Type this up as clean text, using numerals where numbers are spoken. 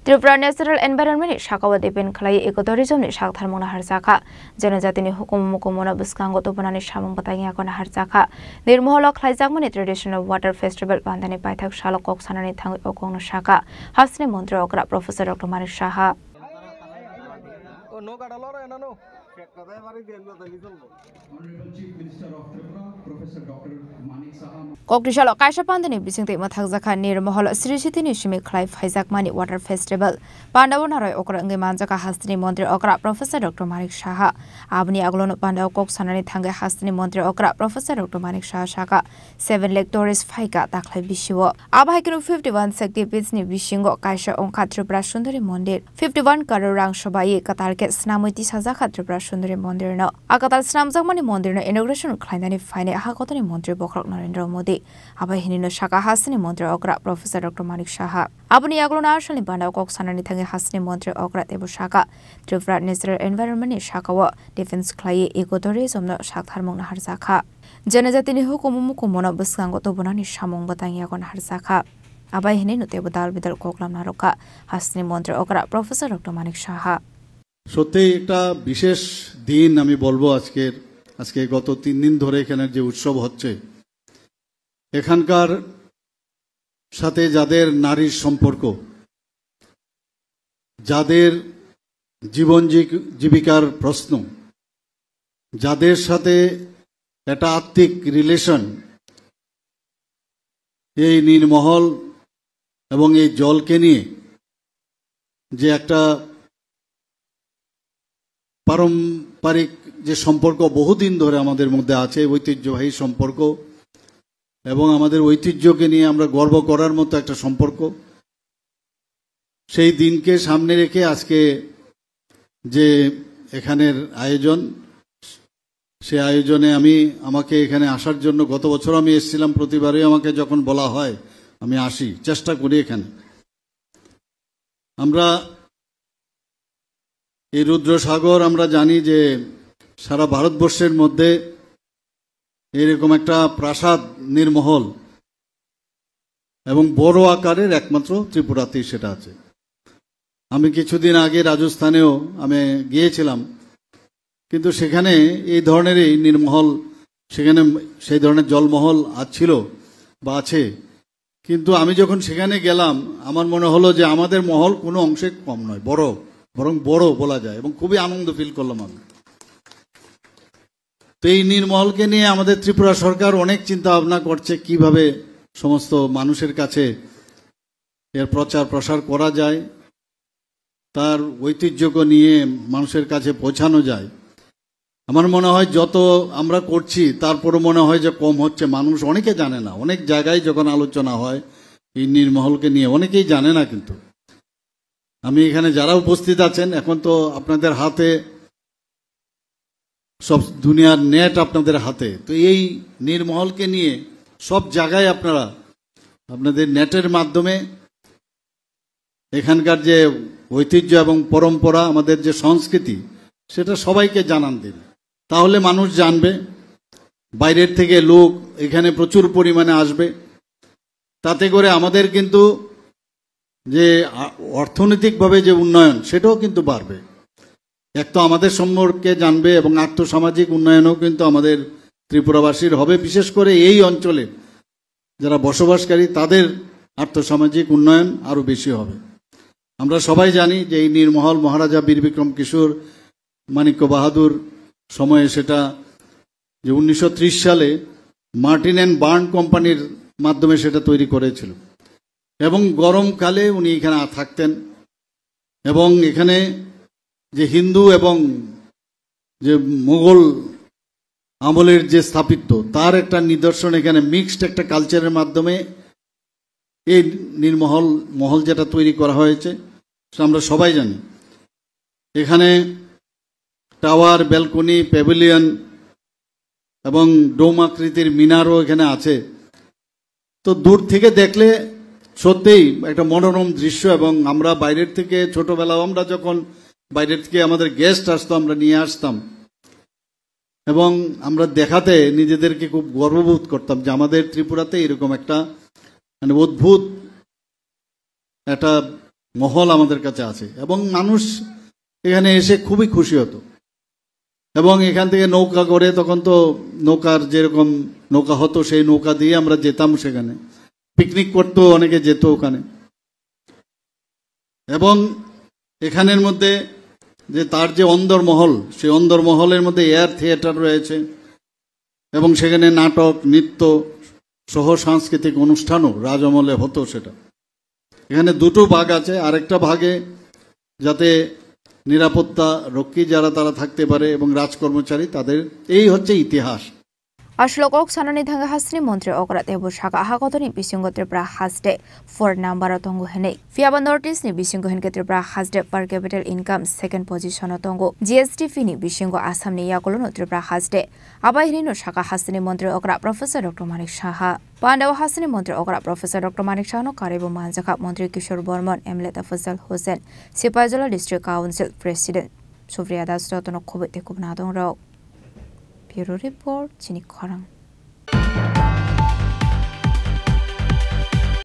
Tripura natural environment शाखावा depend खालाय इकोटुरिज्मनि सागथारमंना हारजाखा जनजातिनि हुकुम मुकुमना बुस्कांगो तोबनानि सामं बतांगिया कोना हारजाखा निर्महल खालायजाकमनि ट्रेडिशनल वाटर फेस्टिवल बान्दानि पाइथाक साल कक सानानि थांगि अकंनो शाखा हासनि मंत्री अग्रा प्रोफेसर डॉक्टर मानिक साहा कक्रिशाल कायसापान्दनि बिसिंते मथाकजाखा निर्महल श्रीसितिनि सिमि खलाय फाइजाकमानि वाटर फेस्टिवल पान्डाव नाराय अक्रा अंगे मानजाका हास्तिनि मंत्री अक्रा प्रोफेसर डॉक्टर मानिक साहा आबनि आगलोनो पान्डाव कक सानानि थांगे हास्तिनि मंत्री अक्रा प्रोफेसर डॉक्टर मानिक साहा साका 7 लाख टूरिस्ट फाइका दाखलाय बिसिवो आबाहायकनो 51 शक्ति पीठनि बिसिंगो कायसा अंखा त्रिपुरा सुंदरी मंदिर 51 करोड़ रां सबायै कतारके स्नामैति साजाखा त्रिपुरा सुंदरी मंदिरनो आकातार स्नामजाकमानि मंदिरनो इनॉग्रेशन खालायनानै फायनाय हागतनि मंत्री बखरक नरेंद्र मोदी आबाहिनिनो शाखा हास्तिनि मंत्री अग्रा प्रोफेसर डॉक्टर मानिक साहा आबनि आगलोनो आरसलनि बान्दाव कक सानानि थांगे हास्तिनि मंत्री अग्रा तेबो शाखा त्रिपुरा नेचुरल एनवायरनमेंटनि शाखावा डिफेंस खालाय इकोटुरिज्मनो सागथारमंना हारजाखा जनजातिनि हुकुम मुकुमनो बुस्कांगो तोबनानि सामं बतांगिया कोना हारजाखा आबाहिनिनो तेबो दाल बिदाल कोकलामना रखा हास्तिनि मंत्री अग्रा प्रोफेसर डॉक्टर मानिक साहा সত্যি একটা বিশেষ দিন আমি বলবো আজকে গত 3 দিন ধরে এখানে যে উৎসব হচ্ছে এখানকার সাথে যাদের নারীর সম্পর্ক যাদের জীবন জীবিকার প্রশ্ন যাদের সাথে একটা আত্মিক রিলেশন এই নির্মহল এবং এই জলকে নিয়ে যে একটা পারম্পরিক যে সম্পর্ক বহুদিন ধরে আমাদের মধ্যে আছে ঐতিহ্যবাহী সম্পর্ক এবং আমাদের ঐতিহ্যকে নিয়ে আমরা গর্ব করার মতো একটা সম্পর্ক সেই দিনকে সামনে রেখে আজকে যে এখানের আয়োজন সেই আয়োজনে আমাকে এখানে আসার জন্য গত বছর আমি এসেছিলাম প্রতিবারই আমাকে যখন বলা হয় আমি আসি চেষ্টা করি এখানে আমরা এই রুদ্রসাগর আমরা জানি যে সারা ভারতবর্ষের মধ্যে এরকম একটা প্রাসাদ নির্মহল এবং বড় আকারের একমাত্র ত্রিপুরাতেই সেটা আছে আমি কিছুদিন আগে রাজস্থানেও আমি গিয়েছিলাম কিন্তু সেখানে এই ধরনেরই নির্মহল সেখানে সেই ধরনের জলমহল ছিল বা আছে কিন্তু আমি যখন সেখানে গেলাম আমার মনে হলো যে আমাদের মহল কোনো অংশে কম নয় বরং বড় বলা যায় এবং খুবই আনন্দ ফিল করলাম আমি তো এই নির্মহলকে নিয়ে আমাদের ত্রিপুরা সরকার অনেক চিন্তা ভাবনা করছে কিভাবে সমস্ত মানুষের কাছে এর প্রচার প্রসার করা যায় তার ঐতিহ্যকে নিয়ে মানুষের কাছে পৌঁছানো যায় আমার মনে হয় যত আমরা করছি তারপরও মনে হয় যে কম হচ্ছে মানুষ অনেকে জানে না অনেক জায়গায় যখন আলোচনা হয় এই নির্মহলকে নিয়ে অনেকেই জানে না কিন্তু আমি এখানে যারা উপস্থিত আছেন এখন তো আপনাদের হাতে সব দুনিয়ার নেট আপনাদের হাতে তো এই নির্মহলকে নিয়ে সব জায়গায় আপনাদের নেটের মাধ্যমে এখানকার যে ঐতিহ্য এবং পরম্পরা আমাদের যে সংস্কৃতি সেটা সবাইকে জানান দিন তাহলে মানুষ জানবে বাইরের থেকে লোক এখানে প্রচুর পরিমাণে আসবে তাতে করে আমাদের কিন্তু যে অর্থনৈতিকভাবে যে উন্নয়ন সেটাও কিন্তু বাড়বে এক তো আমাদের সম্পর্কে জানবে এবং আর্থসামাজিক উন্নয়নও কিন্তু আমাদের ত্রিপুরাবাসীর হবে বিশেষ করে এই অঞ্চলে যারা বসবাসকারী তাদের আর্থসামাজিক উন্নয়ন আরো বেশি হবে আমরা সবাই জানি যে এই নির্মহল মহারাজা বীর বিক্রম কিশোর মানিক্য বাহাদুর সময়ে সেটা যে 1930 সালে মার্টিন অ্যান্ড বার্ন কোম্পানির মাধ্যমে সেটা তৈরি করেছিল এবং গরমকালে উনি এখানে থাকতেন এবং এখানে যে হিন্দু এবং যে মুঘল আমলের যে স্থাপিত্ব তার একটা নিদর্শন এখানে মিক্সড একটা কালচারের মাধ্যমে এই মহল যেটা তৈরি করা হয়েছে আমরা সবাই জানি এখানে টাওয়ার ব্যালকনি প্যাভিলিয়ন এবং ডোম আকৃতির মিনারও এখানে আছে তো দূর থেকে দেখলে সত্যিই একটা মনোরম দৃশ্য এবং আমরা বাইরের থেকে ছোটবেলাও আমরা যখন বাইরের থেকে আমাদের গেস্ট আসতো আমরা নিয়ে আসতাম এবং আমরা দেখাতে নিজেদেরকে খুব গর্ববোধ করতাম যে আমাদের ত্রিপুরাতে এরকম একটা মানে অদ্ভুত একটা মহল আমাদের কাছে আছে এবং মানুষ এখানে এসে খুবই খুশি হতো এবং এখান থেকে নৌকা করে তখন তো নৌকার যেরকম নৌকা হতো সেই নৌকা দিয়ে আমরা যেতাম সেখানে পিকনিক করতেও অনেকে যেত ওখানে এবং এখানের মধ্যে যে তার যে অন্দরমহল সেই অন্দরমহলের মধ্যে এয়ার থিয়েটার রয়েছে এবং সেখানে নাটক নৃত্য সহ সাংস্কৃতিক অনুষ্ঠানও রাজমহলে হতো সেটা এখানে দুটো ভাগ আছে আরেকটা ভাগে যাতে নিরাপত্তা রক্ষী যারা তারা থাকতে পারে এবং রাজকর্মচারী তাদের এই হচ্ছে ইতিহাস Ashlokok sanani thanga hasni montri okrat ebu shaka hakotoni bisingo tripura hasde 4 number tongo hene fiaba notice ni bisingo henke tripura hasde per capital income second position tongo GST fini bisingo assam ni yakolono tripura hasde abai hino shaka hasni montri okra professor Dr. Manik Shaha Pandawa hasni montri okra professor Dr. Manik Shaha no karibu manjaka montri Kishore Bormon MLA Tafazal Hussain Sipajola district council president Supriya Das Rotono khobete kubna dong ro Bureau Report, Chini Korang.